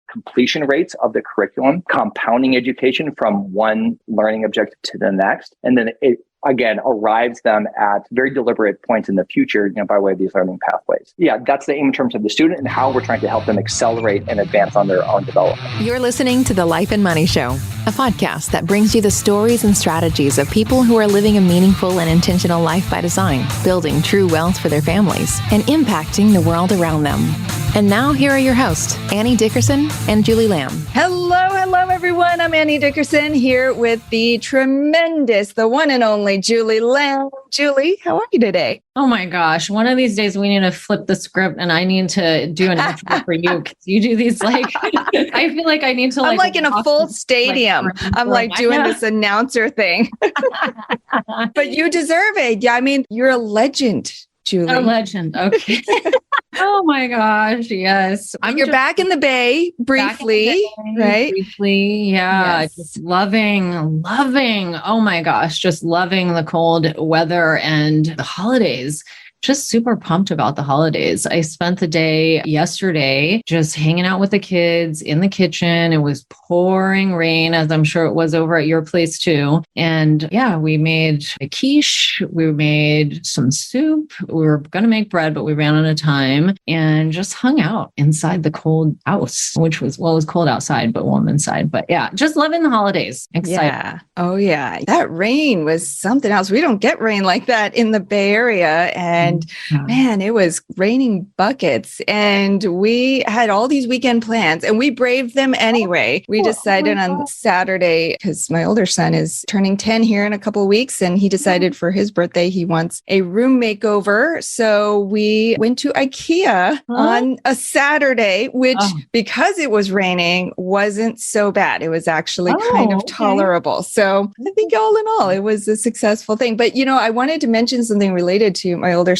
completion rates of the curriculum, compounding education from one learning objective to the next. And then it, again, arrives them at very deliberate points in the future, by way of these learning pathways. Yeah, that's the aim in terms of the student and how we're trying to help them accelerate and advance on their own development. You're listening to The Life and Money Show, a podcast that brings you the stories and strategies of people who are living a meaningful and intentional life by design, building true wealth for their families, and impacting the world around them. And now, here are your hosts, Annie Dickerson and Julie Lamb. Hello, everyone. I'm Annie Dickerson here with the tremendous, the one and only Julie Lamb. Julie, how are you today? Oh my gosh. One of these days we need to flip the script and I need to do an intro for you because you do these I feel like I need to I'm like in a full stadium. I'm like doing this announcer thing. But you deserve it. Yeah, I mean, you're a legend, Julie. A legend. Okay. Oh my gosh. Yes. You're back in the Bay briefly, right? Briefly. Yeah. Yes. Just loving. Oh my gosh. Just loving the cold weather and the holidays. Just super pumped about the holidays. I spent the day yesterday just hanging out with the kids in the kitchen. It was pouring rain, as I'm sure it was over at your place too. And yeah, we made a quiche. We made some soup. We were going to make bread, but we ran out of time and just hung out inside the cold house, which was, well, it was cold outside, but warm inside. But yeah, just loving the holidays. Excited. Yeah. Oh yeah. That rain was something else. We don't get rain like that in the Bay Area. And man, it was raining buckets and we had all these weekend plans and we braved them anyway. We decided on Saturday, because my older son is turning 10 here in a couple of weeks, and he decided for his birthday, he wants a room makeover. So we went to IKEA on a Saturday, which because it was raining wasn't so bad. It was actually kind of tolerable. So I think all in all, it was a successful thing. But, I wanted to mention something related to my older son.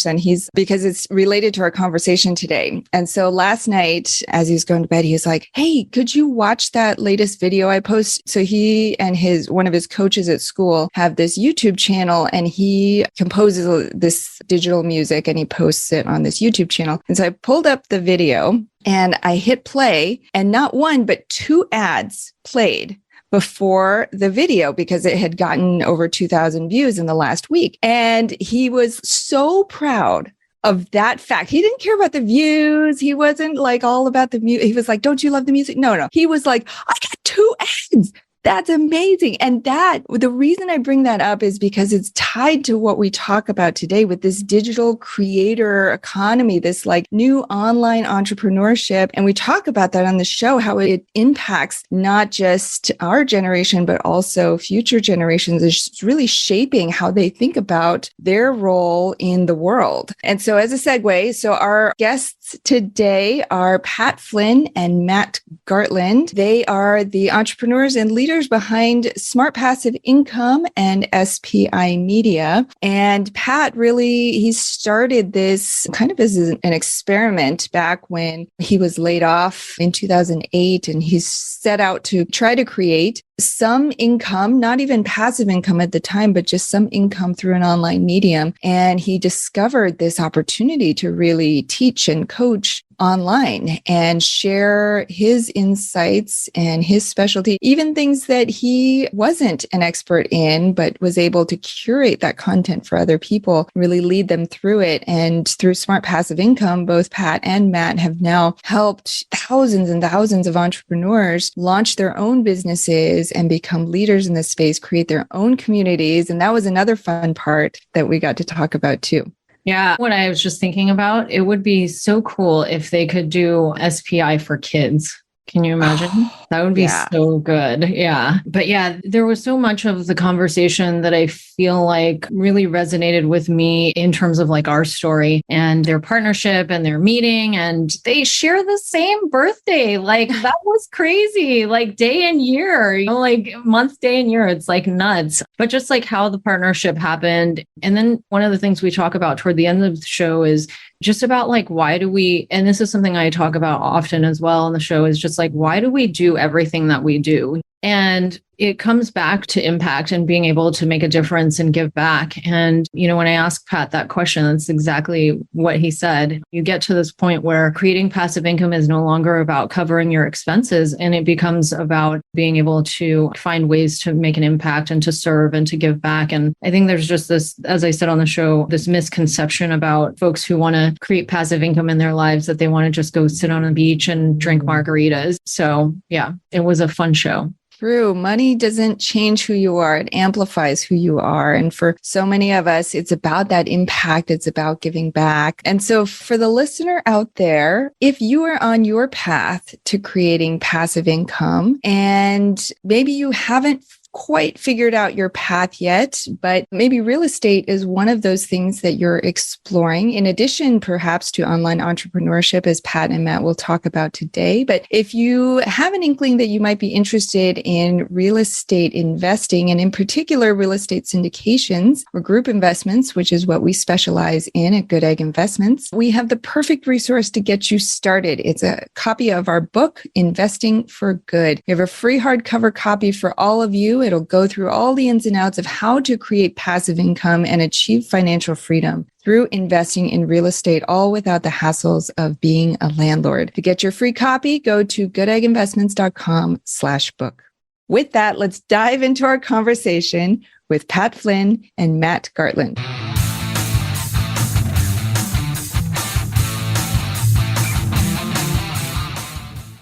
Because it's related to our conversation today. And so last night, as he was going to bed, he was like, "Hey, could you watch that latest video I post?" So he and one of his coaches at school have this YouTube channel, and he composes this digital music and he posts it on this YouTube channel. And so I pulled up the video and I hit play, and not one, but two ads played before the video because it had gotten over 2,000 views in the last week. And he was so proud of that fact. He didn't care about the views. He wasn't like all about the music. He was like, "Don't you love the music?" No. He was like, "I got two ads. That's amazing." And the reason I bring that up is because it's tied to what we talk about today with this digital creator economy, this like new online entrepreneurship. And we talk about that on the show, how it impacts not just our generation, but also future generations. It's really shaping how they think about their role in the world. And so as a segue, so our guests today are Pat Flynn and Matt Gartland. They are the entrepreneurs and leaders behind Smart Passive Income and SPI Media. And Pat he started this kind of as an experiment back when he was laid off in 2008. And he set out to try to create some income, not even passive income at the time, but just some income through an online medium. And he discovered this opportunity to really teach and coach online and share his insights and his specialty, even things that he wasn't an expert in, but was able to curate that content for other people, really lead them through it. And through Smart Passive Income, both Pat and Matt have now helped thousands and thousands of entrepreneurs launch their own businesses and become leaders in this space, create their own communities. And that was another fun part that we got to talk about too. Yeah. What I was just thinking about, it would be so cool if they could do SPI for kids. Can you imagine? That would be so good. Yeah. But yeah, there was so much of the conversation that I feel like really resonated with me in terms of like our story and their partnership and their meeting. And they share the same birthday. Like that was crazy. Like day and year, like month, day and year. It's like nuts. But just like how the partnership happened. And then one of the things we talk about toward the end of the show is just about like, why do we, and this is something I talk about often as well on the show, is just like, why do we do everything that we do? And it comes back to impact and being able to make a difference and give back. And, when I asked Pat that question, that's exactly what he said. You get to this point where creating passive income is no longer about covering your expenses, and it becomes about being able to find ways to make an impact and to serve and to give back. And I think there's just this, as I said on the show, this misconception about folks who want to create passive income in their lives, that they want to just go sit on a beach and drink margaritas. So yeah, it was a fun show. True. Money doesn't change who you are. It amplifies who you are. And for so many of us, it's about that impact. It's about giving back. And so for the listener out there, if you are on your path to creating passive income and maybe you haven't quite figured out your path yet, but maybe real estate is one of those things that you're exploring, in addition, perhaps, to online entrepreneurship, as Pat and Matt will talk about today. But if you have an inkling that you might be interested in real estate investing, and in particular, real estate syndications or group investments, which is what we specialize in at Goodegg Investments, we have the perfect resource to get you started. It's a copy of our book, Investing for Good. We have a free hardcover copy for all of you. It'll go through all the ins and outs of how to create passive income and achieve financial freedom through investing in real estate, all without the hassles of being a landlord. To get your free copy, go to goodegginvestments.com/book. With that, let's dive into our conversation with Pat Flynn and Matt Gartland.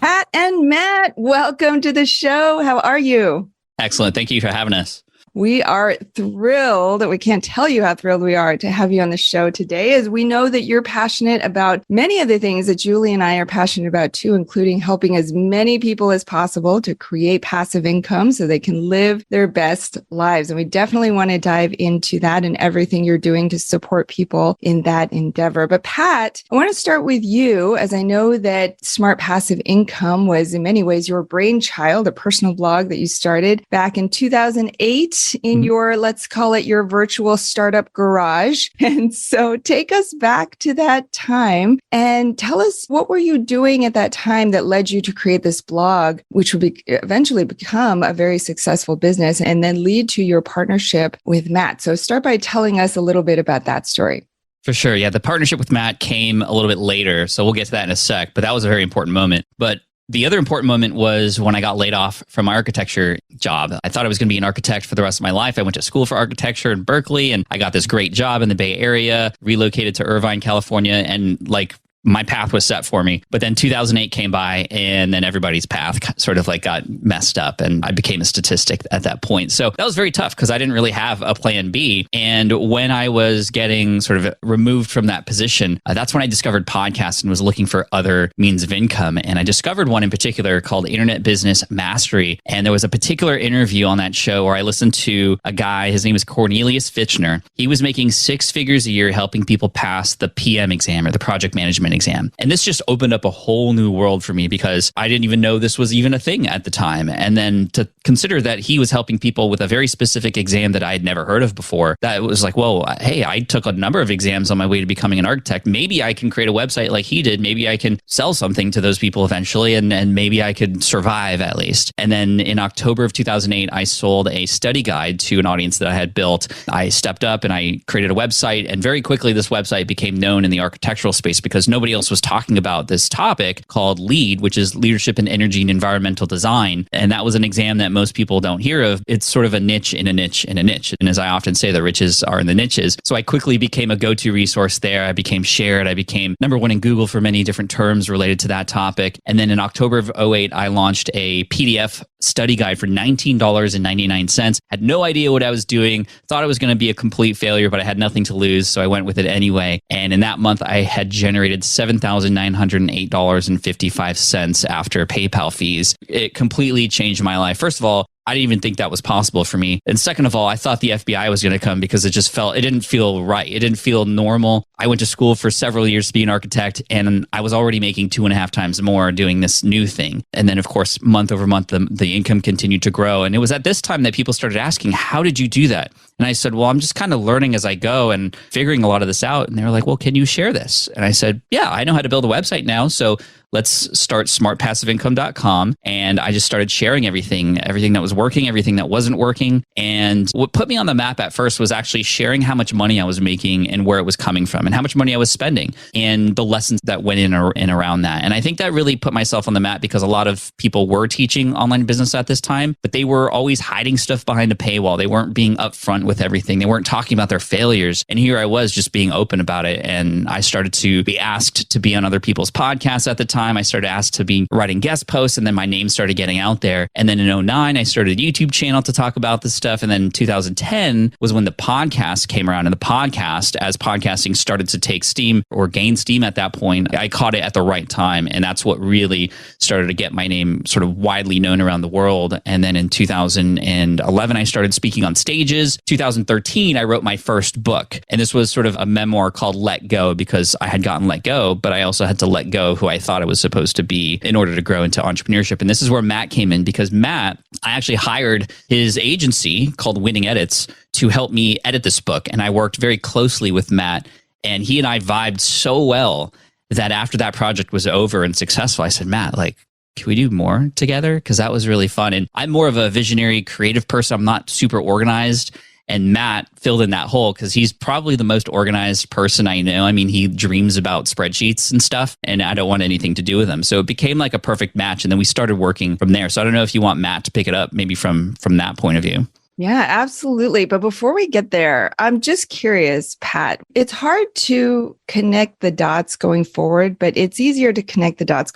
Pat and Matt, welcome to the show. How are you? Excellent. Thank you for having us. We are thrilled. We can't tell you how thrilled we are to have you on the show today, as we know that you're passionate about many of the things that Julie and I are passionate about too, including helping as many people as possible to create passive income so they can live their best lives. And we definitely want to dive into that and everything you're doing to support people in that endeavor. But Pat, I want to start with you, as I know that Smart Passive Income was in many ways your brainchild, a personal blog that you started back in 2008. In your, let's call it your virtual startup garage. And so take us back to that time and tell us, what were you doing at that time that led you to create this blog, which will eventually become a very successful business and then lead to your partnership with Matt. So start by telling us a little bit about that story. For sure. Yeah. The partnership with Matt came a little bit later. So we'll get to that in a sec, but that was a very important moment. But the other important moment was when I got laid off from my architecture job. I thought I was going to be an architect for the rest of my life. I went to school for architecture in Berkeley, and I got this great job in the Bay Area, relocated to Irvine, California, and my path was set for me. But then 2008 came by, and then everybody's path sort of got messed up, and I became a statistic at that point. So that was very tough because I didn't really have a plan B. And when I was getting sort of removed from that position, that's when I discovered podcasts and was looking for other means of income. And I discovered one in particular called Internet Business Mastery. And there was a particular interview on that show where I listened to a guy, his name is Cornelius Fitchner. He was making 6 figures a year helping people pass the PM exam, or the project management exam. And this just opened up a whole new world for me because I didn't even know this was even a thing at the time. And then to consider that he was helping people with a very specific exam that I had never heard of before, that was like, whoa, hey, I took a number of exams on my way to becoming an architect. Maybe I can create a website like he did. Maybe I can sell something to those people eventually, and maybe I could survive at least. And then in October of 2008, I sold a study guide to an audience that I had built. I stepped up and I created a website, and very quickly this website became known in the architectural space because nobody else was talking about this topic called LEED, which is Leadership in Energy and Environmental Design. And that was an exam that most people don't hear of. It's sort of a niche in a niche in a niche. And as I often say, the riches are in the niches. So I quickly became a go-to resource there. I became shared. I became #1 in Google for many different terms related to that topic. And then in October of 2008, I launched a PDF study guide for $19.99. Had no idea what I was doing. Thought it was going to be a complete failure, but I had nothing to lose. So I went with it anyway. And in that month, I had generated $7,908.55 after PayPal fees. It completely changed my life. First of all, I didn't even think that was possible for me. And second of all, I thought the FBI was going to come because it didn't feel right. It didn't feel normal. I went to school for several years to be an architect, and I was already making 2.5 times more doing this new thing. And then of course, month over month, the income continued to grow. And it was at this time that people started asking, how did you do that? And I said, well, I'm just kind of learning as I go and figuring a lot of this out. And they were like, well, can you share this? And I said, yeah, I know how to build a website now. So let's start smartpassiveincome.com. And I just started sharing everything that was working, everything that wasn't working. And what put me on the map at first was actually sharing how much money I was making and where it was coming from and how much money I was spending and the lessons that went in and around that. And I think that really put myself on the map because a lot of people were teaching online business at this time, but they were always hiding stuff behind a paywall. They weren't being upfront with everything. They weren't talking about their failures. And here I was just being open about it. And I started to be asked to be on other people's podcasts at the time. I started asked to be writing guest posts, and then my name started getting out there. And then in 2009, I started a YouTube channel to talk about this stuff. And then 2010 was when the podcast came around. And the podcast, as podcasting started to take steam or gain steam at that point, I caught it at the right time. And that's what really started to get my name sort of widely known around the world. And then in 2011, I started speaking on stages. 2013, I wrote my first book. And this was sort of a memoir called Let Go, because I had gotten let go, but I also had to let go who I thought I was supposed to be in order to grow into entrepreneurship. And this is where Matt came in, because Matt, I actually hired his agency called Winning Edits to help me edit this book. And I worked very closely with Matt, and he and I vibed so well that after that project was over and successful, I said, Matt, like, can we do more together? Because that was really fun. And I'm more of a visionary creative person. I'm not super organized. And Matt filled in that hole because he's probably the most organized person I know. I mean, he dreams about spreadsheets and stuff, and I don't want anything to do with them. So it became like a perfect match. And then we started working from there. So I don't know if you want Matt to pick it up maybe from that point of view. Yeah, absolutely. But before we get there, I'm just curious, Pat, it's hard to connect the dots going forward, but it's easier to connect the dots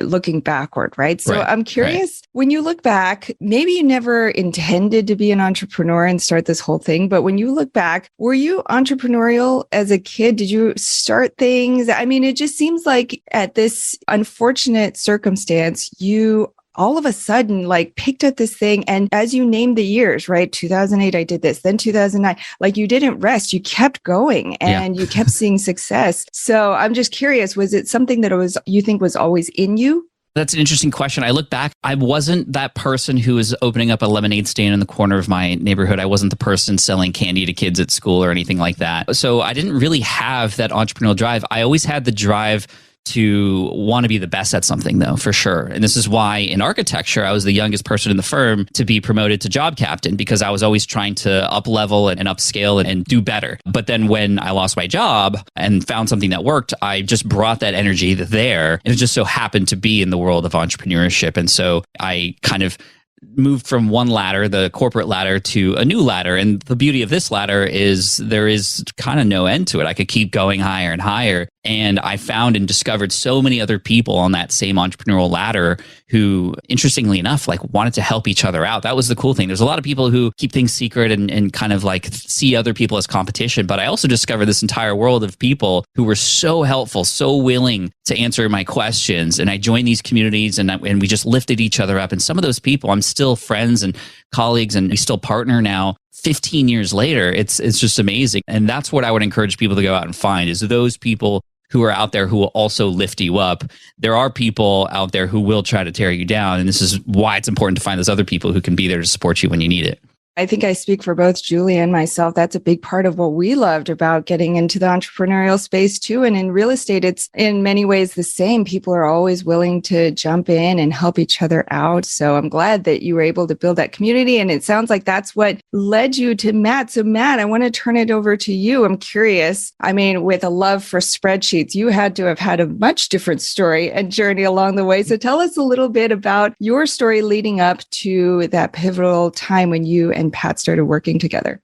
looking backward, right? So Right, I'm curious, when you look back, maybe you never intended to be an entrepreneur and start this whole thing, but when you look back, were you entrepreneurial as a kid? Did you start things? I mean, it just seems like at this unfortunate circumstance, you all of a sudden like picked up this thing. And as you named the years, right? 2008, I did this, then 2009, like you didn't rest, you kept going and you kept seeing success. So I'm just curious, was it something that you think was always in you? That's an interesting question. I look back, I wasn't that person who was opening up a lemonade stand in the corner of my neighborhood. I wasn't the person selling candy to kids at school or anything like that. So I didn't really have that entrepreneurial drive. I always had the drive to want to be the best at something, though, for sure. And this is why in architecture, I was the youngest person in the firm to be promoted to job captain, because I was always trying to up level and upscale and do better. But then when I lost my job and found something that worked, I just brought that energy there. And it just so happened to be in the world of entrepreneurship. And so I kind of moved from one ladder, the corporate ladder, to a new ladder. And the beauty of this ladder is there is kind of no end to it. I could keep going higher and higher. And I found and discovered so many other people on that same entrepreneurial ladder who, interestingly enough, like wanted to help each other out. That was the cool thing. There's a lot of people who keep things secret and kind of like see other people as competition. But I also discovered this entire world of people who were so helpful, so willing to answer my questions. And I joined these communities and we just lifted each other up. And some of those people, I'm still friends and colleagues, and we still partner now. 15 years later, it's just amazing. And that's what I would encourage people to go out and find, is those people who are out there who will also lift you up. There are people out there who will try to tear you down. And this is why it's important to find those other people who can be there to support you when you need it. I think I speak for both Julie and myself. That's a big part of what we loved about getting into the entrepreneurial space too. And in real estate, it's in many ways the same. People are always willing to jump in and help each other out. So I'm glad that you were able to build that community. And it sounds like that's what led you to Matt. So Matt, I want to turn it over to you. I'm curious. I mean, with a love for spreadsheets, you had to have had a much different story and journey along the way. So tell us a little bit about your story leading up to that pivotal time when you and Pat started working together.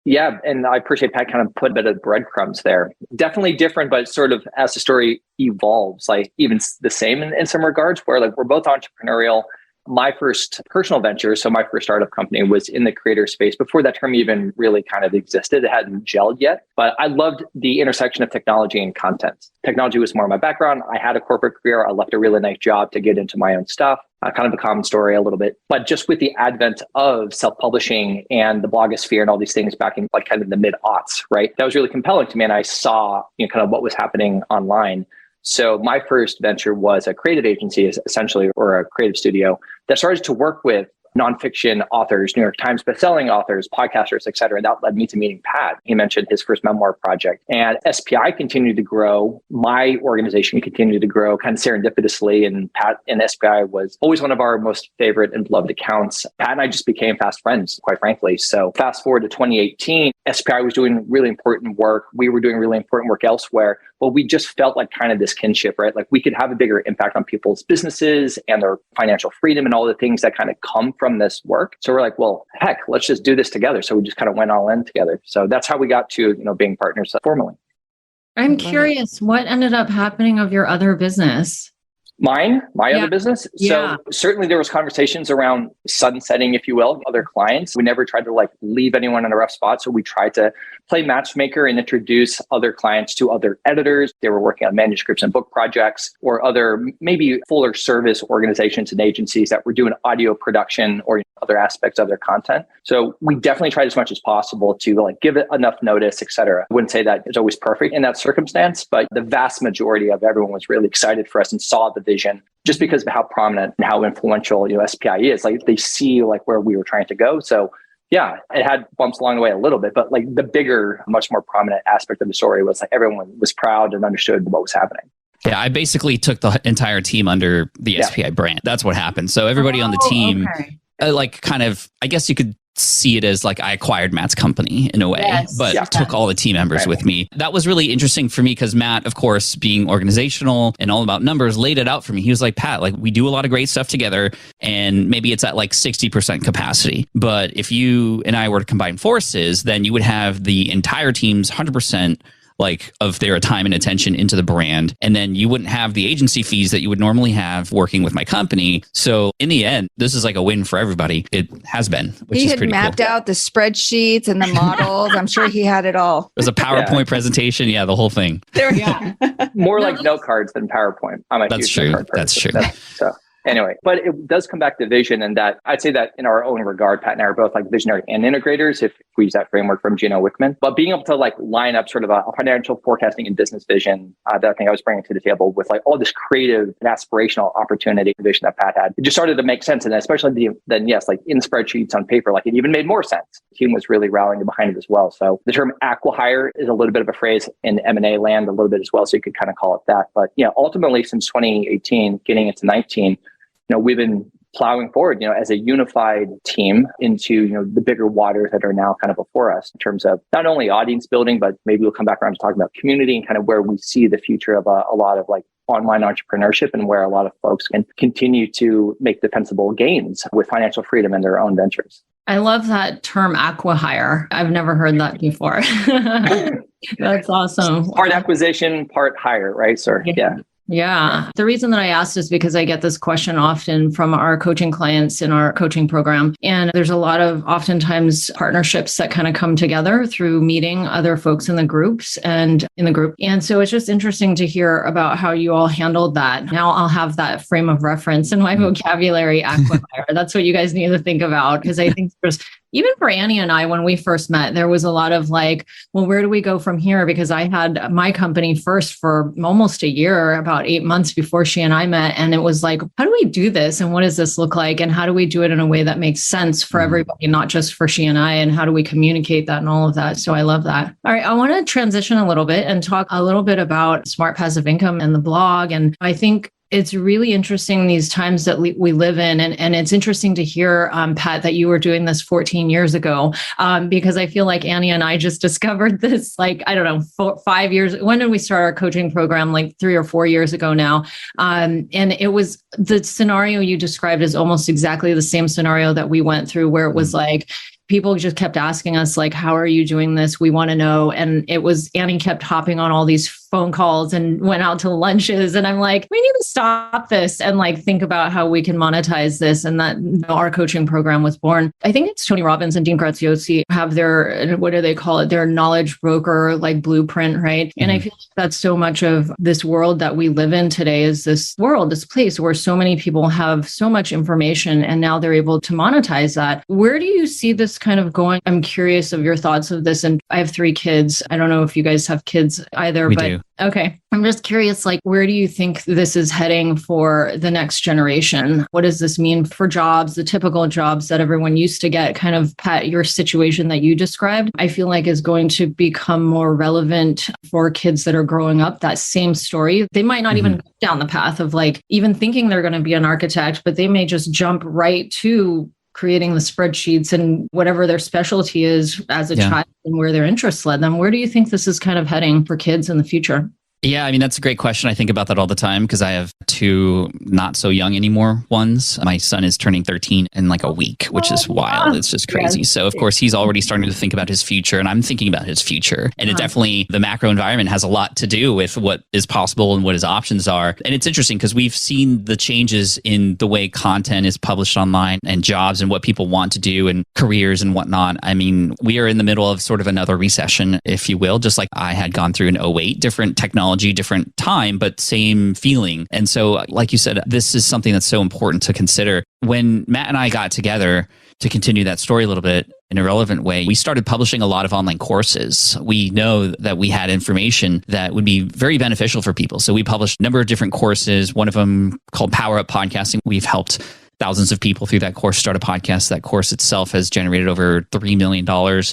Yeah, and I appreciate Pat kind of put a bit of breadcrumbs there. Definitely different, but sort of as the story evolves, like even the same in some regards, where like we're both entrepreneurial. My first personal venture, so my first startup company, was in the creator space before that term even really kind of existed. It hadn't gelled yet, but I loved the intersection of technology and content. Technology was more my background. I had a corporate career. I left a really nice job to get into my own stuff. Kind of a common story a little bit, but just with the advent of self-publishing and the blogosphere and all these things back in like kind of the mid-aughts, right? That was really compelling to me. And I saw, kind of what was happening online. So my first venture was a creative agency, essentially, or a creative studio that started to work with nonfiction authors, New York Times bestselling authors, podcasters, et cetera. And that led me to meeting Pat. He mentioned his first memoir project. And SPI continued to grow. My organization continued to grow kind of serendipitously. And Pat and SPI was always one of our most favorite and beloved accounts. Pat and I just became fast friends, quite frankly. So fast forward to 2018, SPI was doing really important work. We were doing really important work elsewhere. But we just felt like kind of this kinship, right? Like we could have a bigger impact on people's businesses and their financial freedom and all the things that kind of come from this work. So we're like, well, heck, let's just do this together. So we just kind of went all in together. So that's how we got to, being partners formally. I'm curious, what ended up happening of your other business? My other business. So certainly there was conversations around sunsetting, if you will, other clients. We never tried to leave anyone in a rough spot. So we tried to play matchmaker and introduce other clients to other editors. They were working on manuscripts and book projects or other maybe fuller service organizations and agencies that were doing audio production or other aspects of their content. So we definitely tried as much as possible to give it enough notice, et cetera. I wouldn't say that it's always perfect in that circumstance, but the vast majority of everyone was really excited for us and saw the vision just because of how prominent and how influential SPI is. They see where we were trying to go. So yeah, it had bumps along the way a little bit, but the bigger, much more prominent aspect of the story was everyone was proud and understood what was happening. Yeah, I basically took the entire team under the SPI brand. That's what happened. So everybody on the team, I guess you could see it as I acquired Matt's company in a way, but took all the team members with me. That was really interesting for me because Matt, of course, being organizational and all about numbers, laid it out for me. He was like, Pat, we do a lot of great stuff together and maybe it's at 60% capacity. But if you and I were to combine forces, then you would have the entire team's 100% of their time and attention into the brand. And then you wouldn't have the agency fees that you would normally have working with my company. So in the end, this is a win for everybody. It has been, which is pretty cool. He had mapped out the spreadsheets and the models. I'm sure he had it all. There's a PowerPoint presentation. Yeah, the whole thing. More note cards than PowerPoint. That's true. That's true. So. Anyway, but it does come back to vision, and that I'd say that in our own regard, Pat and I are both visionary and integrators, if we use that framework from Gino Wickman. But being able to line up sort of a financial forecasting and business vision that I think I was bringing to the table with all this creative and aspirational opportunity vision that Pat had, it just started to make sense. And especially then in spreadsheets on paper, it even made more sense. The team was really rallying behind it as well. So the term acqui-hire is a little bit of a phrase in M&A land a little bit as well. So you could kind of call it that. But ultimately since 2018, getting into 19, we've been plowing forward, as a unified team into, the bigger waters that are now kind of before us in terms of not only audience building, but maybe we'll come back around to talking about community and kind of where we see the future of a lot of online entrepreneurship and where a lot of folks can continue to make defensible gains with financial freedom in their own ventures. I love that term acqui-hire. I've never heard that before. That's awesome. Part acquisition, part hire, right, sir? Yeah. Yeah. The reason that I asked is because I get this question often from our coaching clients in our coaching program. And there's a lot of oftentimes partnerships that kind of come together through meeting other folks in the groups and in the group. And so it's just interesting to hear about how you all handled that. Now I'll have that frame of reference in my vocabulary, acqui-hire. That's what you guys need to think about, because I think there's even for Annie and I, when we first met, there was a lot of well, where do we go from here? Because I had my company first for almost a year, about 8 months before she and I met. And it was how do we do this? And what does this look like? And how do we do it in a way that makes sense for everybody, not just for she and I? And how do we communicate that and all of that? So I love that. All right. I want to transition a little bit and talk a little bit about Smart Passive Income and the blog. And I think it's really interesting these times that we live in. And it's interesting to hear, Pat, that you were doing this 14 years ago, because I feel like Annie and I just discovered this, 5 years. When did we start our coaching program? 3 or 4 years ago now. And it was the scenario you described is almost exactly the same scenario that we went through, where it was people just kept asking us, how are you doing this? We want to know. And it was, Annie kept hopping on all these phone calls and went out to lunches. And I'm like, we need to stop this and think about how we can monetize this. And that our coaching program was born. I think it's Tony Robbins and Dean Graziosi have their, what do they call it? Their knowledge broker, blueprint, right? Mm-hmm. And I feel that's so much of this world that we live in today is this world, this place where so many people have so much information and now they're able to monetize that. Where do you see this kind of going? I'm curious of your thoughts of this. And I have 3 kids. I don't know if you guys have kids either, We but do. Okay. I'm just curious, like, where do you think this is heading for the next generation? What does this mean for jobs, the typical jobs that everyone used to get? Kind of, Pat, your situation that you described, I feel like is going to become more relevant for kids that are growing up. That same story, they might not even go down the path of like even thinking they're going to be an architect, but they may just jump right to creating the spreadsheets and whatever their specialty is as a child and where their interests led them. Where do you think this is kind of heading for kids in the future? Yeah, I mean, that's a great question. I think about that all the time because I have two not so young anymore ones. My son is turning 13 in like a week, which is wild. It's just crazy. Yes. So of course, he's already starting to think about his future and I'm thinking about his future. And it definitely, the macro environment has a lot to do with what is possible and what his options are. And it's interesting because we've seen the changes in the way content is published online and jobs and what people want to do and careers and whatnot. I mean, we are in the middle of sort of another recession, if you will, just like I had gone through in 2008, different technology, different time, but same feeling. And so, like you said, this is something that's so important to consider. When Matt and I got together to continue that story a little bit in a relevant way, we started publishing a lot of online courses. We know that we had information that would be very beneficial for people. So we published a number of different courses, one of them called Power Up Podcasting. We've helped thousands of people through that course start a podcast. That course itself has generated over $3 million.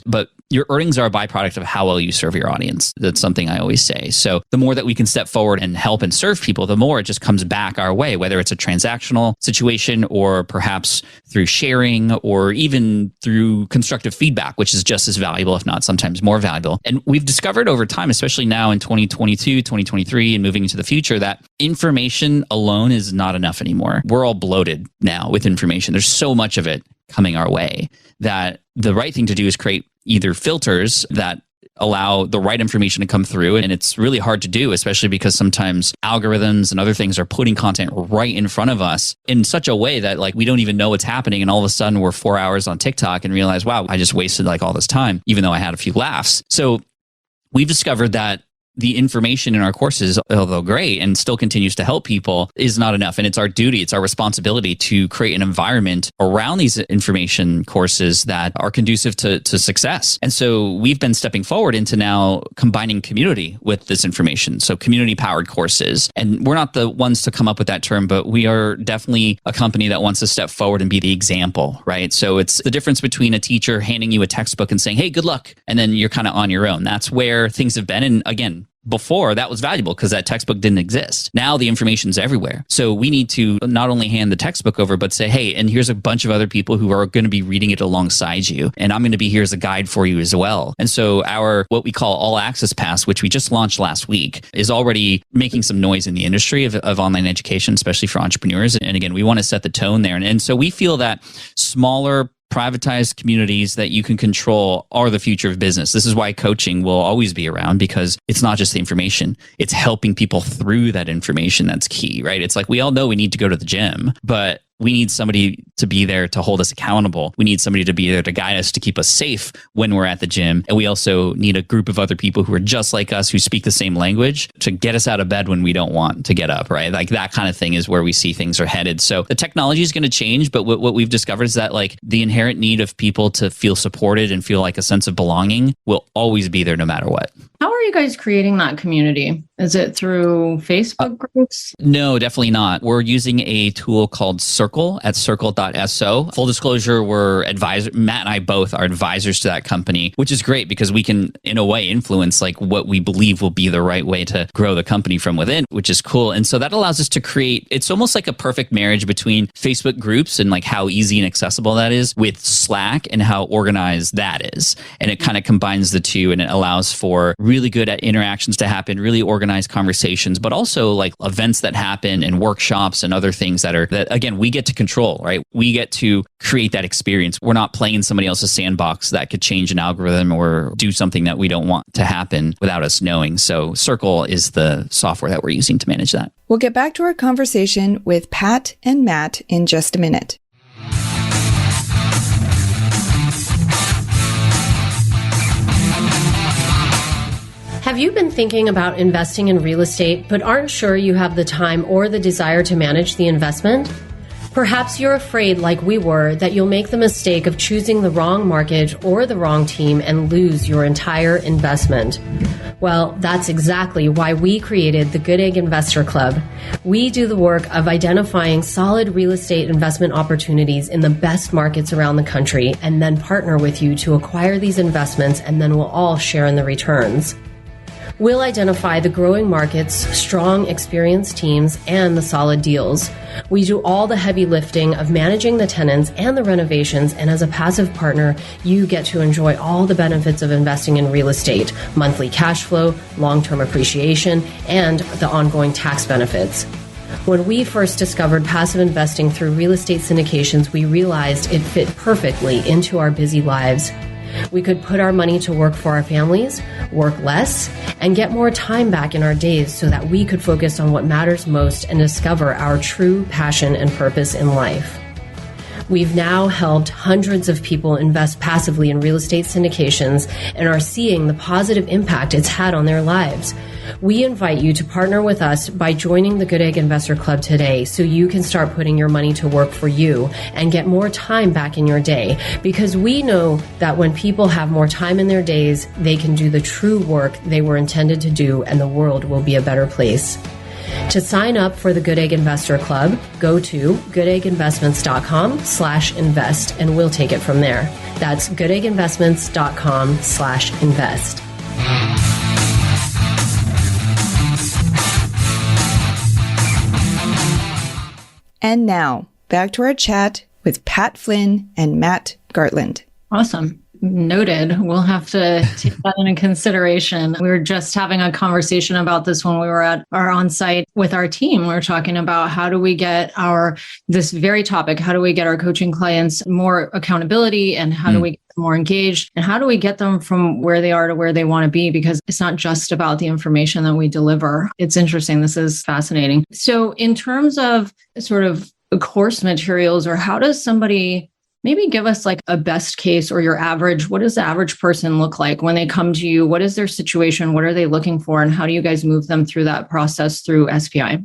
But your earnings are a byproduct of how well you serve your audience. That's something I always say. So the more that we can step forward and help and serve people, the more it just comes back our way, whether it's a transactional situation or perhaps through sharing or even through constructive feedback, which is just as valuable, if not sometimes more valuable. And we've discovered over time, especially now in 2022, 2023, and moving into the future, that information alone is not enough anymore. We're all bloated now with information. There's so much of it coming our way that the right thing to do is create either filters that allow the right information to come through. And it's really hard to do, especially because sometimes algorithms and other things are putting content right in front of us in such a way that like we don't even know what's happening. And all of a sudden we're 4 hours on TikTok and realize, wow, I just wasted like all this time, even though I had a few laughs. So we've discovered that the information in our courses, although great and still continues to help people, is not enough. And it's our duty, it's our responsibility to create an environment around these information courses that are conducive to success. And so we've been stepping forward into now combining community with this information. So community-powered courses. And we're not the ones to come up with that term, but we are definitely a company that wants to step forward and be the example, right? So it's the difference between a teacher handing you a textbook and saying, hey, good luck. And then you're kind of on your own. That's where things have been. And again, before that was valuable because that textbook didn't exist. Now the information's everywhere. So we need to not only hand the textbook over, but say, hey, and here's a bunch of other people who are going to be reading it alongside you. And I'm going to be here as a guide for you as well. And so our, what we call All Access Pass, which we just launched last week, is already making some noise in the industry of online education, especially for entrepreneurs. And again, we want to set the tone there. And so we feel that smaller privatized communities that you can control are the future of business. This is why coaching will always be around, because it's not just the information, it's helping people through that information that's key, right? It's like we all know we need to go to the gym, but we need somebody to be there to hold us accountable. We need somebody to be there to guide us, to keep us safe when we're at the gym. And we also need a group of other people who are just like us, who speak the same language, to get us out of bed when we don't want to get up, right? Like that kind of thing is where we see things are headed. So the technology is going to change, but what we've discovered is that like the inherent need of people to feel supported and feel like a sense of belonging will always be there no matter what. How are you guys creating that community? Is it through Facebook groups? No, definitely not. We're using a tool called Circle at circle.so. Full disclosure, we're advisor. Matt and I both are advisors to that company, which is great because we can, in a way, influence like what we believe will be the right way to grow the company from within, which is cool. And so that allows us to create, it's almost like a perfect marriage between Facebook groups and like how easy and accessible that is with Slack and how organized that is. And it kind of combines the two, and it allows for really good at interactions to happen, really organized conversations, but also like events that happen and workshops and other things that again, we get to control, right? We get to create that experience. We're not playing in somebody else's sandbox that could change an algorithm or do something that we don't want to happen without us knowing. So Circle is the software that we're using to manage that. We'll get back to our conversation with Pat and Matt in just a minute. Have you been thinking about investing in real estate but aren't sure you have the time or the desire to manage the investment? Perhaps you're afraid, like we were, that you'll make the mistake of choosing the wrong market or the wrong team and lose your entire investment. Well, that's exactly why we created the Goodegg Investor Club. We do the work of identifying solid real estate investment opportunities in the best markets around the country and then partner with you to acquire these investments, and then we'll all share in the returns. We'll identify the growing markets, strong, experienced teams, and the solid deals. We do all the heavy lifting of managing the tenants and the renovations, and as a passive partner, you get to enjoy all the benefits of investing in real estate, monthly cash flow, long-term appreciation, and the ongoing tax benefits. When we first discovered passive investing through real estate syndications, we realized it fit perfectly into our busy lives. We could put our money to work for our families, work less, and get more time back in our days so that we could focus on what matters most and discover our true passion and purpose in life. We've now helped hundreds of people invest passively in real estate syndications and are seeing the positive impact it's had on their lives. We invite you to partner with us by joining the Goodegg Investor Club today so you can start putting your money to work for you and get more time back in your day, because we know that when people have more time in their days, they can do the true work they were intended to do, and the world will be a better place. To sign up for the Goodegg Investor Club, go to goodegginvestments.com/invest and we'll take it from there. That's goodegginvestments.com/invest. And now, back to our chat with Pat Flynn and Matt Gartland. Awesome. Noted. We'll have to take that into consideration. We were just having a conversation about this when we were at our on-site with our team. We were talking about how do we get this very topic, how do we get our coaching clients more accountability, and how do we get them more engaged, and how do we get them from where they are to where they want to be? Because it's not just about the information that we deliver. It's interesting. This is fascinating. So in terms of sort of course materials, or how does somebody maybe give us like a best case or your average, what does the average person look like when they come to you? What is their situation? What are they looking for? And how do you guys move them through that process through SPI?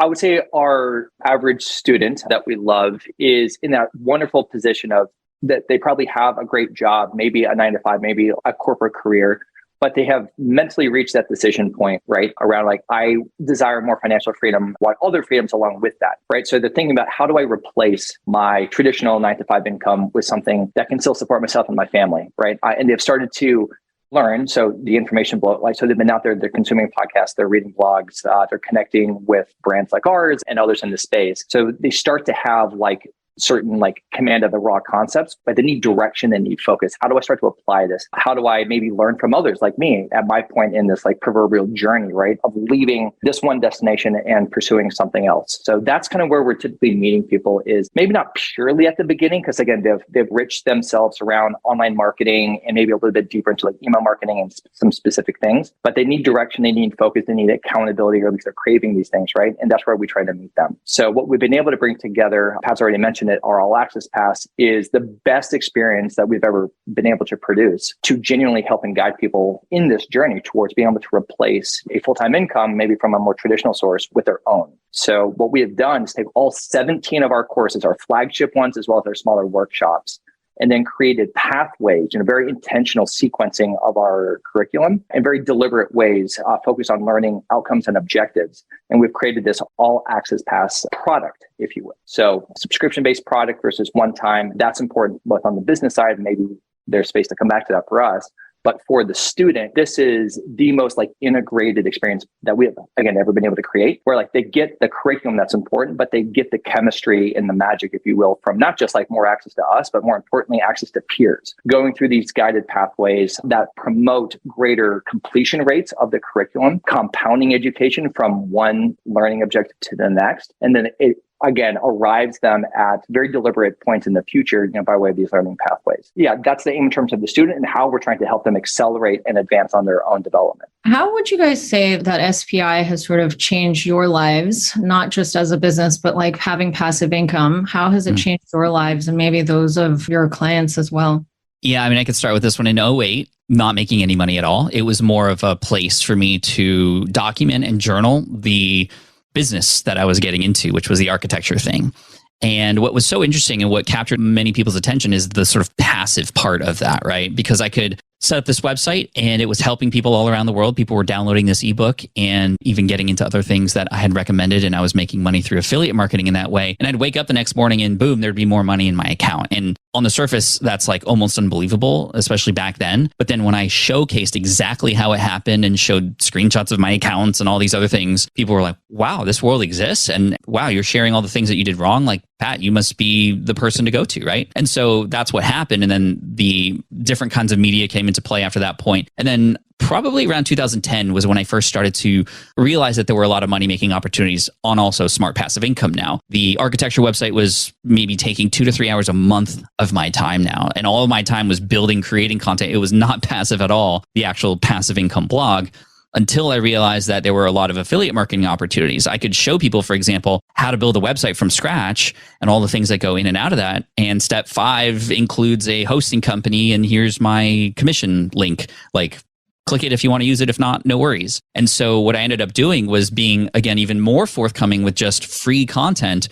I would say our average student that we love is in that wonderful position of that they probably have a great job, maybe a 9 to 5, maybe a corporate career, but they have mentally reached that decision point, right? Around like, I desire more financial freedom, what other freedoms along with that, right? So they're thinking about, how do I replace my traditional 9 to 5 income with something that can still support myself and my family, right? And they've started to learn. So the information blow, so they've been out there, they're consuming podcasts, they're reading blogs, they're connecting with brands like ours and others in the space. So they start to have like certain like command of the raw concepts, but they need direction, they need focus. How do I start to apply this? How do I maybe learn from others like me at my point in this like proverbial journey, right? Of leaving this one destination and pursuing something else. So that's kind of where we're typically meeting people, is maybe not purely at the beginning, because again, they've enriched themselves around online marketing and maybe a little bit deeper into like email marketing and some specific things, but they need direction, they need focus, they need accountability, or at least they're craving these things, right? And that's where we try to meet them. So what we've been able to bring together, Pat's already mentioned it, our All Access Pass is the best experience that we've ever been able to produce to genuinely help and guide people in this journey towards being able to replace a full-time income, maybe from a more traditional source, with their own. So what we have done is take all 17 of our courses, our flagship ones, as well as our smaller workshops, and then created pathways in a very intentional sequencing of our curriculum and very deliberate ways focused on learning outcomes and objectives. And we've created this All Access Pass product, if you will. So subscription-based product versus one-time, that's important both on the business side, and maybe there's space to come back to that for us. But for the student, this is the most like integrated experience that we have, again, ever been able to create, where like they get the curriculum that's important, but they get the chemistry and the magic, if you will, from not just like more access to us, but more importantly, access to peers, going through these guided pathways that promote greater completion rates of the curriculum, compounding education from one learning objective to the next. And then it again, arrives them at very deliberate points in the future, by way of these learning pathways. Yeah, that's the aim in terms of the student and how we're trying to help them accelerate and advance on their own development. How would you guys say that SPI has sort of changed your lives, not just as a business, but like having passive income? How has it changed your lives and maybe those of your clients as well? Yeah, I mean, I could start with this one in 2008, not making any money at all. It was more of a place for me to document and journal the business that I was getting into, which was the architecture thing. And what was so interesting and what captured many people's attention is the sort of passive part of that, right? Because I could set up this website and it was helping people all around the world. People were downloading this ebook and even getting into other things that I had recommended. And I was making money through affiliate marketing in that way. And I'd wake up the next morning and boom, there'd be more money in my account. And on the surface, that's like almost unbelievable, especially back then. But then when I showcased exactly how it happened and showed screenshots of my accounts and all these other things, people were like, wow, this world exists. And wow, you're sharing all the things that you did wrong. Like, Pat, you must be the person to go to, right? And so that's what happened. And then the different kinds of media came into play after that point. And then probably around 2010 was when I first started to realize that there were a lot of money-making opportunities on also smart passive income now. The architecture website was maybe taking 2 to 3 hours a month of my time now. And all of my time was building, creating content. It was not passive at all, the actual passive income blog, until I realized that there were a lot of affiliate marketing opportunities. I could show people, for example, how to build a website from scratch and all the things that go in and out of that. And step 5 includes a hosting company, and here's my commission link. Like, click it if you want to use it. If not, no worries. And so what I ended up doing was being, again, even more forthcoming with just free content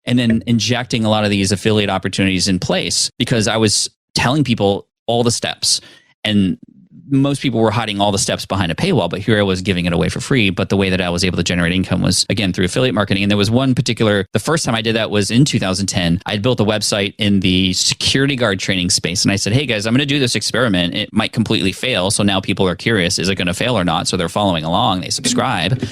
and then injecting a lot of these affiliate opportunities in place, because I was telling people all the steps. And most people were hiding all the steps behind a paywall, but here I was giving it away for free. But the way that I was able to generate income was, again, through affiliate marketing. And there was one particular, the first time I did that was in 2010. I had built a website in the security guard training space. And I said, hey guys, I'm going to do this experiment. It might completely fail. So now people are curious, is it going to fail or not? So they're following along, they subscribe.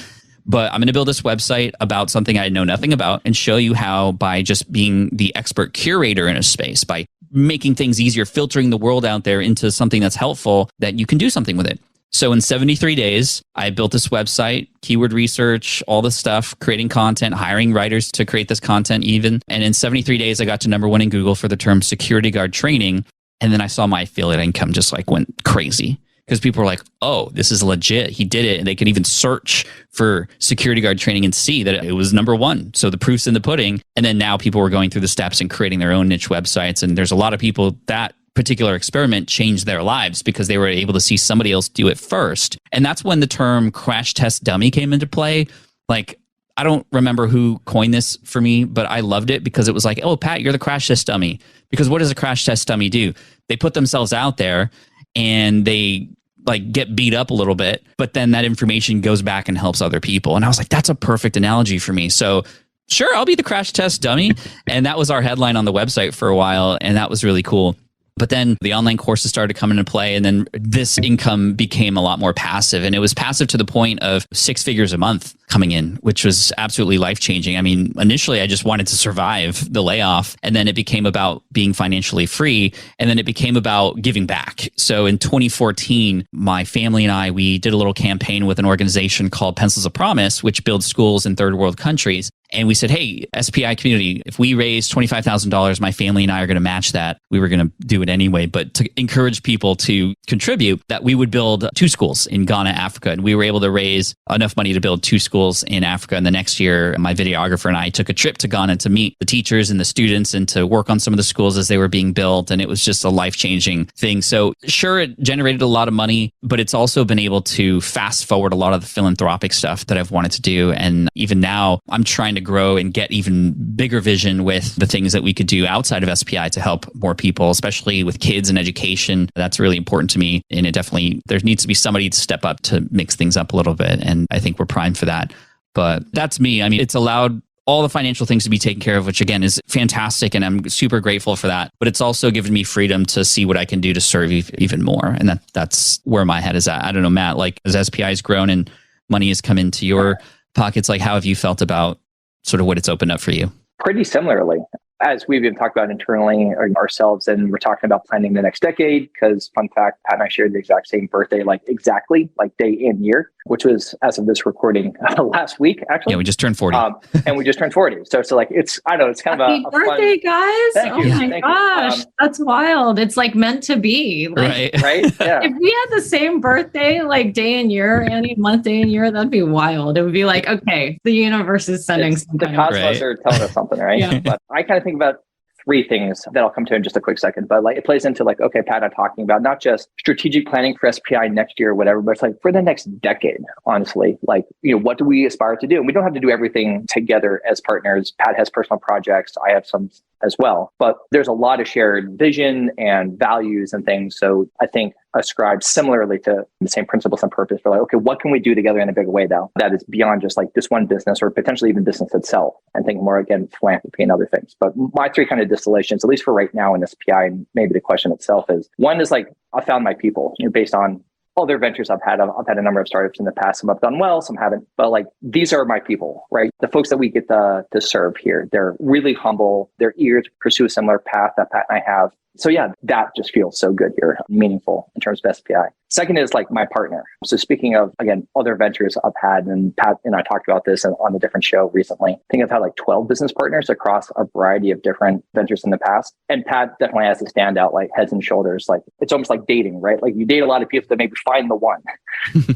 But I'm going to build this website about something I know nothing about and show you how, by just being the expert curator in a space, by making things easier, filtering the world out there into something that's helpful, that you can do something with it. So in 73 days, I built this website, keyword research, all this stuff, creating content, hiring writers to create this content even. And in 73 days, I got to #1 in Google for the term security guard training. And then I saw my affiliate income just like went crazy, because people were like, oh, this is legit. He did it. And they could even search for security guard training and see that it was #1. So the proof's in the pudding. And then now people were going through the steps and creating their own niche websites. And there's a lot of people that particular experiment changed their lives because they were able to see somebody else do it first. And that's when the term crash test dummy came into play. Like, I don't remember who coined this for me, but I loved it because it was like, oh, Pat, you're the crash test dummy. Because what does a crash test dummy do? They put themselves out there and they like get beat up a little bit, but then that information goes back and helps other people. And I was like, that's a perfect analogy for me. So sure, I'll be the crash test dummy. And that was our headline on the website for a while. And that was really cool. But then the online courses started coming into play, and then this income became a lot more passive. And it was passive to the point of 6 figures a month coming in, which was absolutely life-changing. I mean, initially I just wanted to survive the layoff, and then it became about being financially free, and then it became about giving back. So in 2014, my family and I, we did a little campaign with an organization called Pencils of Promise, which builds schools in third world countries. And we said, hey, SPI community, if we raise $25,000, my family and I are going to match that. We were going to do it anyway, but to encourage people to contribute, that we would build 2 schools in Ghana, Africa. And we were able to raise enough money to build 2 schools in Africa. And the next year, my videographer and I took a trip to Ghana to meet the teachers and the students and to work on some of the schools as they were being built. And it was just a life-changing thing. So sure, it generated a lot of money, but it's also been able to fast forward a lot of the philanthropic stuff that I've wanted to do. And even now, I'm trying to grow and get even bigger vision with the things that we could do outside of SPI to help more people, especially with kids and education. That's really important to me. And it definitely, there needs to be somebody to step up to mix things up a little bit. And I think we're primed for that. But that's me. I mean, it's allowed all the financial things to be taken care of, which again is fantastic. And I'm super grateful for that. But it's also given me freedom to see what I can do to serve even more. And that's where my head is at. I don't know, Matt, like as SPI has grown and money has come into your pockets, like how have you felt about sort of what it's opened up for you? Pretty similarly. As we've been talking about internally ourselves, and we're talking about planning the next decade, because fun fact, Pat and I shared the exact same birthday, like exactly, like day and year, which was, as of this recording, last week, actually. Yeah, we just turned 40. And we just turned 40. So like, it's, I don't know, it's kind Happy of a birthday, fun, guys. Thank you. Oh my gosh, that's wild. It's like meant to be. Like, right? Yeah. If we had the same birthday, like day and year, any month, day and year, that'd be wild. It would be like, okay, the universe is sending something. The cosmos are telling us something, right? Yeah. But I kind of think about three things that I'll come to in just a quick second, but like it plays into like, okay, Pat, I'm talking about not just strategic planning for SPI next year or whatever, but it's like for the next decade, honestly, like, what do we aspire to do? And we don't have to do everything together as partners. Pat has personal projects. I have some as well, but there's a lot of shared vision and values and things. So I think ascribe similarly to the same principles and purpose for like, okay, what can we do together in a bigger way now that is beyond just like this one business or potentially even business itself, and think more again, philanthropy and other things. But my three kind of distillations, at least for right now in SPI, and maybe the question itself is, one is like, I found my people, based on other ventures I've had. I've had a number of startups in the past. Some have done well, some haven't. But like, these are my people, right? The folks that we get to serve here. They're really humble. They're eager to pursue a similar path that Pat and I have. So yeah, that just feels so good here, meaningful in terms of SPI. Second is like my partner. So speaking of, again, other ventures I've had, and Pat and I talked about this on a different show recently. I think I've had like 12 business partners across a variety of different ventures in the past. And Pat definitely has to stand out like heads and shoulders. Like it's almost like dating, right? Like you date a lot of people to maybe find the one.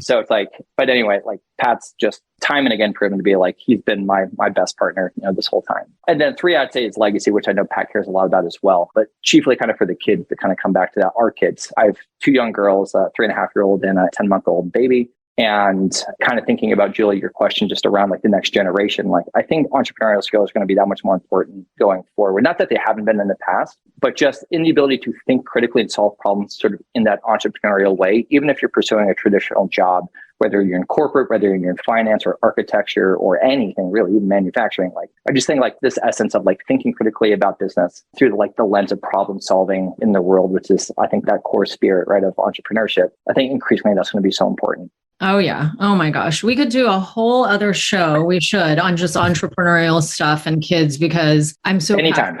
So it's like, but anyway, like Pat's just time and again proven to be like, he's been my best partner, this whole time. And then three, I'd say is legacy, which I know Pat cares a lot about as well, but chiefly kind of for the kids to kind of come back to that, our kids. I have two young girls, a 3.5-year-old and a 10-month-old baby. And kind of thinking about, Julie, your question just around like the next generation, like I think entrepreneurial skills are going to be that much more important going forward. Not that they haven't been in the past, but just in the ability to think critically and solve problems sort of in that entrepreneurial way, even if you're pursuing a traditional job, whether you're in corporate, whether you're in finance or architecture or anything really, even manufacturing. Like I just think like this essence of like thinking critically about business through like the lens of problem solving in the world, which is I think that core spirit, right, of entrepreneurship. I think increasingly that's going to be so important. Oh, yeah. Oh, my gosh. We could do a whole other show. We should on just entrepreneurial stuff and kids, because I'm so anytime.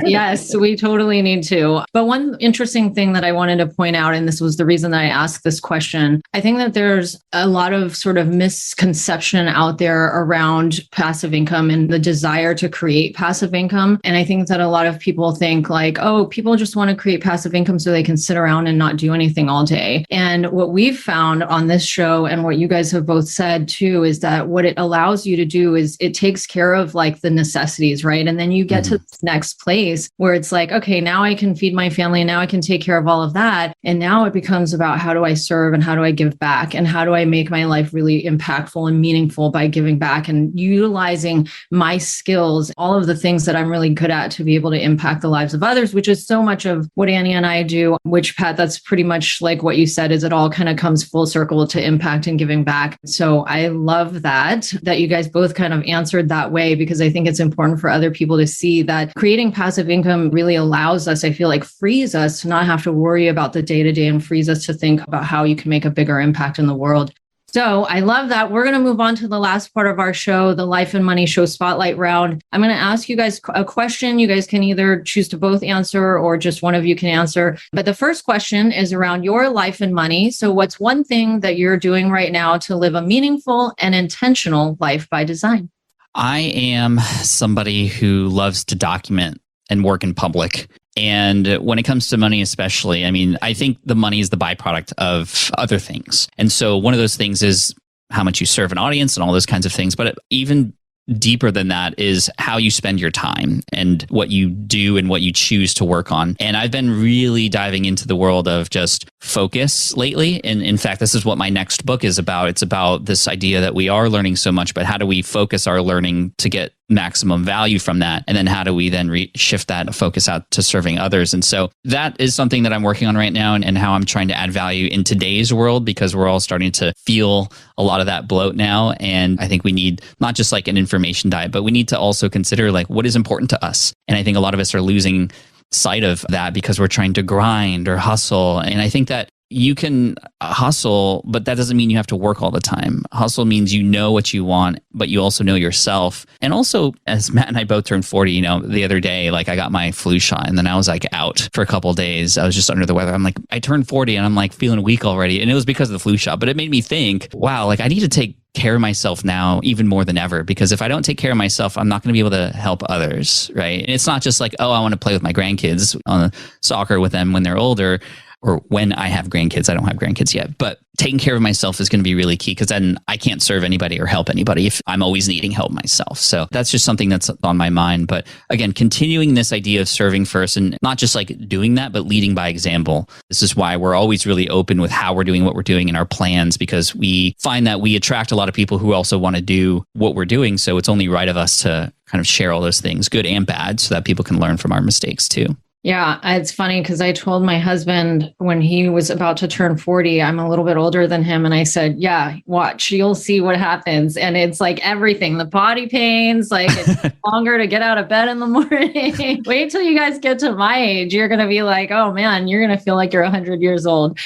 Yes, we totally need to. But one interesting thing that I wanted to point out, and this was the reason that I asked this question, I think that there's a lot of sort of misconception out there around passive income and the desire to create passive income. And I think that a lot of people think like, oh, people just want to create passive income so they can sit around and not do anything all day. And what we've found on this show, and what you guys have both said too, is that what it allows you to do is it takes care of like the necessities, right? And then you get to this next place where it's like, okay, now I can feed my family and now I can take care of all of that. And now it becomes about how do I serve and how do I give back and how do I make my life really impactful and meaningful by giving back and utilizing my skills, all of the things that I'm really good at to be able to impact the lives of others, which is so much of what Annie and I do, which Pat, that's pretty much like what you said, is it all kind of comes full circle to impact and giving back. So I love that you guys both kind of answered that way, because I think it's important for other people to see that creating passive income really allows us, I feel like frees us to not have to worry about the day-to-day and frees us to think about how you can make a bigger impact in the world. So I love that. We're going to move on to the last part of our show, the Life and Money Show Spotlight Round. I'm going to ask you guys a question. You guys can either choose to both answer or just one of you can answer. But the first question is around your life and money. So what's one thing that you're doing right now to live a meaningful and intentional life by design? I am somebody who loves to document and work in public. And when it comes to money, especially, I mean, I think the money is the byproduct of other things. And so one of those things is how much you serve an audience and all those kinds of things. But even deeper than that is how you spend your time and what you do and what you choose to work on. And I've been really diving into the world of just focus lately. And in fact, this is what my next book is about. It's about this idea that we are learning so much, but how do we focus our learning to get maximum value from that? And then how do we then shift that focus out to serving others? And so that is something that I'm working on right now, and how I'm trying to add value in today's world, because we're all starting to feel a lot of that bloat now. And I think we need not just like an information diet, but we need to also consider like what is important to us. And I think a lot of us are losing sight of that because we're trying to grind or hustle. And I think that you can hustle, but that doesn't mean you have to work all the time. Hustle means you know what you want, but you also know yourself. And also, as Matt and I both turned 40, the other day, like I got my flu shot and then I was like out for a couple of days. I was just under the weather. I'm like, I turned 40 and I'm like feeling weak already. And it was because of the flu shot, but it made me think, wow, like I need to take care of myself now even more than ever, because if I don't take care of myself, I'm not going to be able to help others, right? And it's not just like, oh, I want to play with my grandkids on soccer with them when they're older. or when I have grandkids. I don't have grandkids yet, but taking care of myself is going to be really key, because then I can't serve anybody or help anybody if I'm always needing help myself. So that's just something that's on my mind. But again, continuing this idea of serving first, and not just like doing that, but leading by example. This is why we're always really open with how we're doing what we're doing in our plans, because we find that we attract a lot of people who also want to do what we're doing. So it's only right of us to kind of share all those things, good and bad, so that people can learn from our mistakes too. Yeah, it's funny because I told my husband when he was about to turn 40, I'm a little bit older than him. And I said, yeah, watch, you'll see what happens. And it's like everything, the body pains, like it's longer to get out of bed in the morning. Wait till you guys get to my age. You're going to be like, oh man, you're going to feel like you're 100 years old.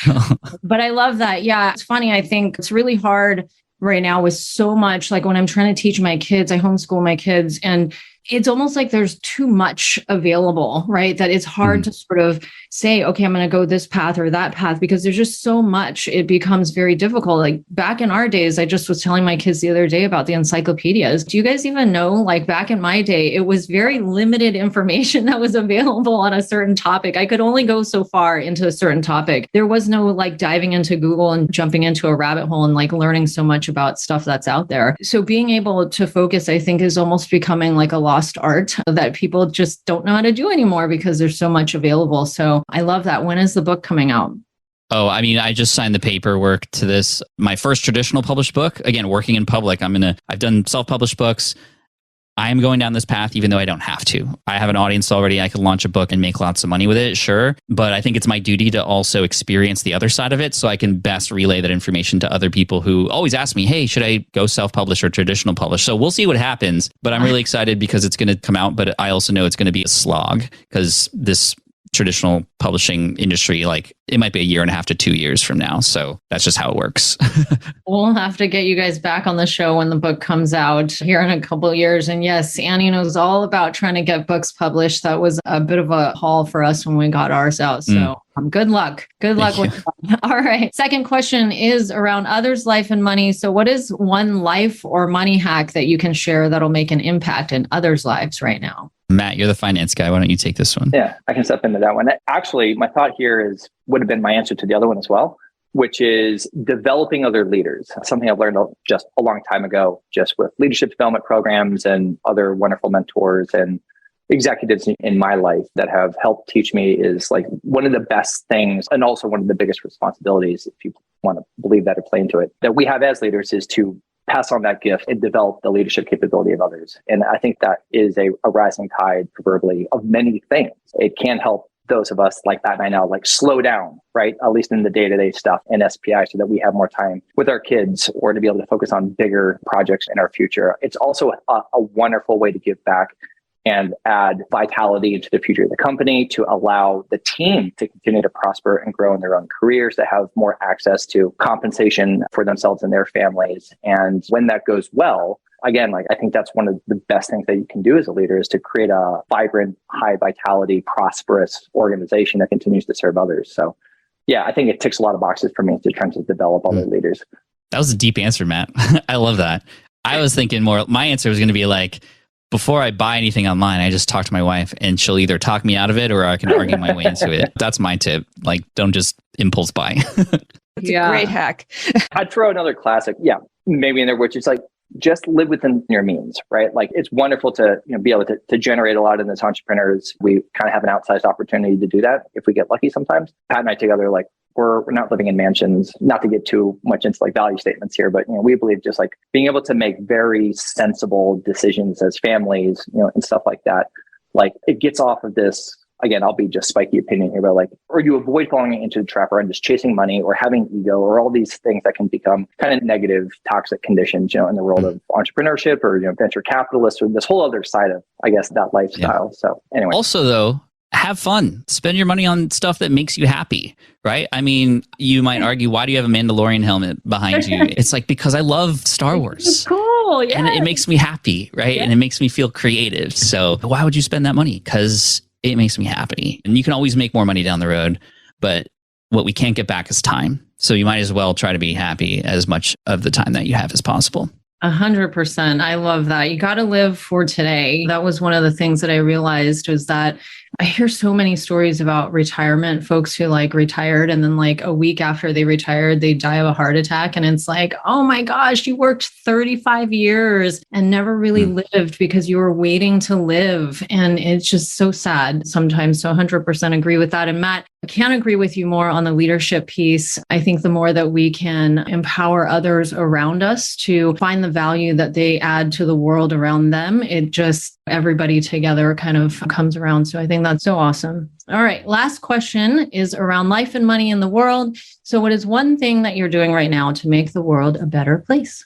But I love that. Yeah, it's funny. I think it's really hard right now with so much, like when I'm trying to teach my kids, I homeschool my kids, and it's almost like there's too much available, right? That it's hard to sort of say, okay, I'm going to go this path or that path, because there's just so much. It becomes very difficult. Like back in our days, I just was telling my kids the other day about the encyclopedias. Do you guys even know, like back in my day, it was very limited information that was available on a certain topic. I could only go so far into a certain topic. There was no like diving into Google and jumping into a rabbit hole and like learning so much about stuff that's out there. So being able to focus, I think, is almost becoming like a lost art that people just don't know how to do anymore because there's so much available. So I love that. When is the book coming out? Oh, I mean, I just signed the paperwork to this. My first traditional published book, again, working in public. I've done self-published books. I am going down this path, even though I don't have to. I have an audience already. I could launch a book and make lots of money with it, sure. But I think it's my duty to also experience the other side of it so I can best relay that information to other people who always ask me, hey, should I go self-publish or traditional publish? So we'll see what happens. But I'm really excited because it's going to come out. But I also know it's going to be a slog, because this traditional publishing industry, like it might be a year and a half to 2 years from now. So that's just how it works. We'll have to get you guys back on the show when the book comes out here in a couple of years. And yes, Annie knows all about trying to get books published. That was a bit of a haul for us when we got ours out. So good luck. Good luck with that. All right. Second question is around others' life and money. So what is one life or money hack that you can share that'll make an impact in others' lives right now? Matt, you're the finance guy. Why don't you take this one? Yeah, I can step into that one. Actually, my thought here would have been my answer to the other one as well, which is developing other leaders. Something I've learned just a long time ago, just with leadership development programs and other wonderful mentors and executives in my life that have helped teach me, is like one of the best things, and also one of the biggest responsibilities, if you want to believe that or play into it, that we have as leaders, is to pass on that gift and develop the leadership capability of others. And I think that is a rising tide, proverbially, of many things. It can help those of us like Matt and I now, like slow down, right? At least in the day-to-day stuff in SPI, so that we have more time with our kids, or to be able to focus on bigger projects in our future. It's also a wonderful way to give back and add vitality into the future of the company, to allow the team to continue to prosper and grow in their own careers, to have more access to compensation for themselves and their families. And when that goes well, again, like I think that's one of the best things that you can do as a leader, is to create a vibrant, high vitality, prosperous organization that continues to serve others. So yeah, I think it ticks a lot of boxes for me to try to develop other leaders. That was a deep answer, Matt. I love that. I was thinking more, my answer was going to be like, before I buy anything online, I just talk to my wife and she'll either talk me out of it or I can argue my way into it. That's my tip. Like, don't just impulse buy. It's a great hack. I'd throw another classic. Yeah, maybe in there, which is like, just live within your means, right? Like it's wonderful to be able to generate a lot in this entrepreneurs. We kind of have an outsized opportunity to do that if we get lucky sometimes. Pat and I together, like we're not living in mansions, not to get too much into like value statements here, but we believe just like being able to make very sensible decisions as families, and stuff like that. Like it gets off of this, again, I'll be just spiky opinion here, but like, or you avoid falling into the trap and just chasing money or having ego or all these things that can become kind of negative, toxic conditions, in the world of entrepreneurship or, venture capitalists, or this whole other side of, I guess, that lifestyle. Yeah. So anyway. Also though, have fun. Spend your money on stuff that makes you happy, right? I mean, you might argue, why do you have a Mandalorian helmet behind you? It's like, because I love Star Wars. It's cool, yeah. And it makes me happy, right? Yeah. And it makes me feel creative. So why would you spend that money? Because it makes me happy. And you can always make more money down the road, but what we can't get back is time. So you might as well try to be happy as much of the time that you have as possible. 100%. I love that. You got to live for today. That was one of the things that I realized, was that I hear so many stories about retirement, folks who like retired and then like a week after they retired, they die of a heart attack. And it's like, oh my gosh, you worked 35 years and never really lived because you were waiting to live. And it's just so sad sometimes. So 100% agree with that. And Matt, I can't agree with you more on the leadership piece. I think the more that we can empower others around us to find the value that they add to the world around them, it just everybody together kind of comes around. So I think that's so awesome. All right. Last question is around life and money in the world. So what is one thing that you're doing right now to make the world a better place?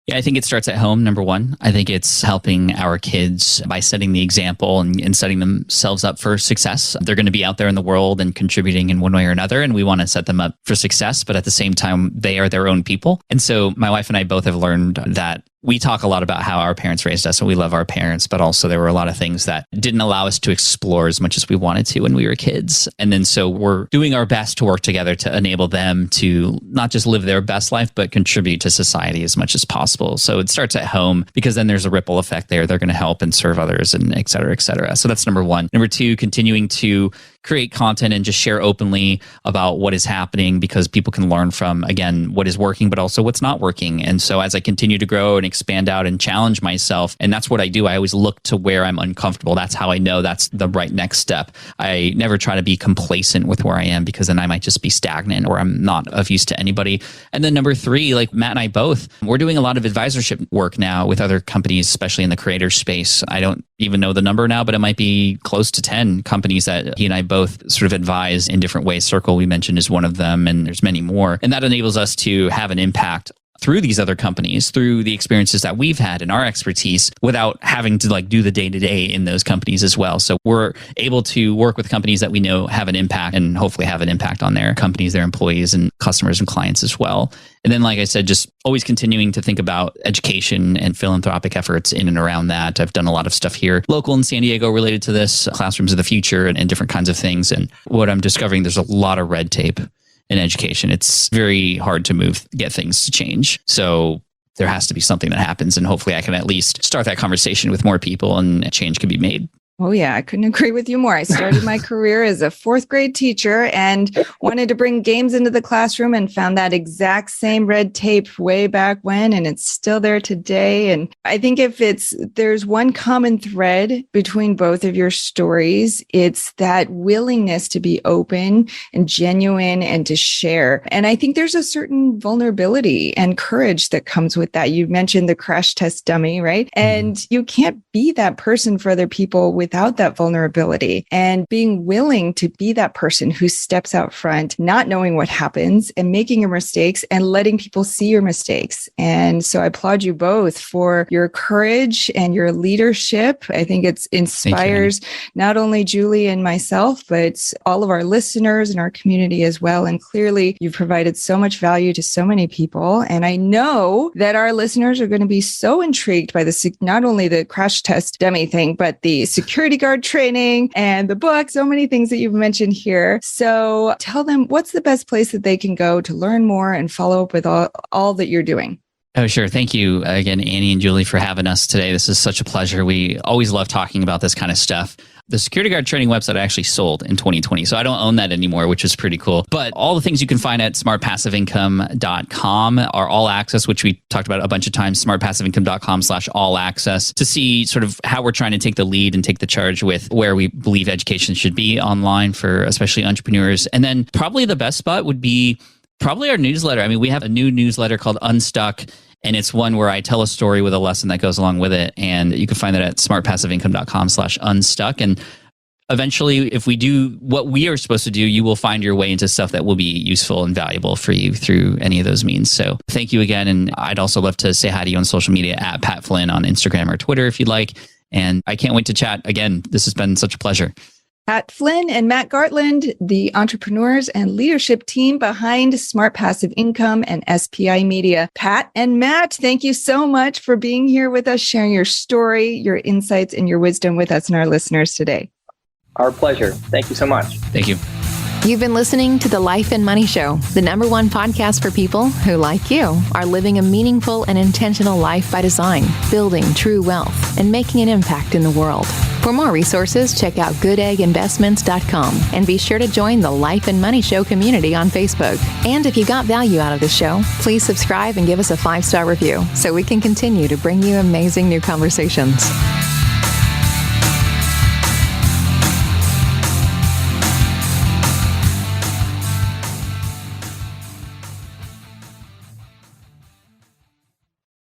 Yeah, I think it starts at home, number one. I think it's helping our kids by setting the example and setting themselves up for success. They're going to be out there in the world and contributing in one way or another, and we want to set them up for success, but at the same time, they are their own people. And so my wife and I both have learned that we talk a lot about how our parents raised us and we love our parents, but also there were a lot of things that didn't allow us to explore as much as we wanted to when we were kids. And then so we're doing our best to work together to enable them to not just live their best life, but contribute to society as much as possible. So it starts at home because then there's a ripple effect there. They're going to help and serve others and et cetera, et cetera. So that's number one. Number two, continuing to create content and just share openly about what is happening because people can learn from, again, what is working, but also what's not working. And so as I continue to grow and expand out and challenge myself, and that's what I do, I always look to where I'm uncomfortable. That's how I know that's the right next step. I never try to be complacent with where I am because then I might just be stagnant or I'm not of use to anybody. And then number three, like Matt and I both, we're doing a lot of advisorship work now with other companies, especially in the creator space. I don't even know the number now, but it might be close to 10 companies that he and I both sort of advise in different ways. Circle, we mentioned, is one of them, and there's many more. And that enables us to have an impact through these other companies, through the experiences that we've had and our expertise without having to like do the day-to-day in those companies as well. So we're able to work with companies that we know have an impact and hopefully have an impact on their companies, their employees and customers and clients as well. And then, like I said, just always continuing to think about education and philanthropic efforts in and around that. I've done a lot of stuff here local in San Diego related to this, classrooms of the future and different kinds of things. And what I'm discovering, there's a lot of red tape in education. It's very hard to get things to change. So there has to be something that happens. And hopefully I can at least start that conversation with more people and change can be made. Oh, yeah. I couldn't agree with you more. I started my career as a fourth grade teacher and wanted to bring games into the classroom and found that exact same red tape way back when, and it's still there today. And I think if there's one common thread between both of your stories, it's that willingness to be open and genuine and to share. And I think there's a certain vulnerability and courage that comes with that. You mentioned the crash test dummy, right? And you can't be that person for other people without that vulnerability, and being willing to be that person who steps out front, not knowing what happens and making your mistakes and letting people see your mistakes. And so I applaud you both for your courage and your leadership. I think it inspires not only Julie and myself, but all of our listeners and our community as well. And clearly you've provided so much value to so many people. And I know that our listeners are going to be so intrigued by not only the crash test dummy thing, but the security guard training and the book, so many things that you've mentioned here. So tell them, what's the best place that they can go to learn more and follow up with all that you're doing? Oh, sure. Thank you again, Annie and Julie, for having us today. This is such a pleasure. We always love talking about this kind of stuff. The security guard training website I actually sold in 2020, so I don't own that anymore, which is pretty cool. But all the things you can find at smartpassiveincome.com are all access, which we talked about a bunch of times, smartpassiveincome.com/all access, to see sort of how we're trying to take the lead and take the charge with where we believe education should be online for especially entrepreneurs. And then probably the best spot would be probably our newsletter. I mean, we have a new newsletter called Unstuck, and it's one where I tell a story with a lesson that goes along with it. And you can find that at smartpassiveincome.com/unstuck. And eventually, if we do what we are supposed to do, you will find your way into stuff that will be useful and valuable for you through any of those means. So thank you again. And I'd also love to say hi to you on social media at Pat Flynn on Instagram or Twitter if you'd like. And I can't wait to chat again. This has been such a pleasure. Pat Flynn and Matt Gartland, the entrepreneurs and leadership team behind Smart Passive Income and SPI Media. Pat and Matt, thank you so much for being here with us, sharing your story, your insights, and your wisdom with us and our listeners today. Our pleasure. Thank you so much. Thank you. You've been listening to The Life and Money Show, the #1 podcast for people who, like you, are living a meaningful and intentional life by design, building true wealth, and making an impact in the world. For more resources, check out goodegginvestments.com and be sure to join the Life and Money Show community on Facebook. And if you got value out of the show, please subscribe and give us a 5-star review so we can continue to bring you amazing new conversations.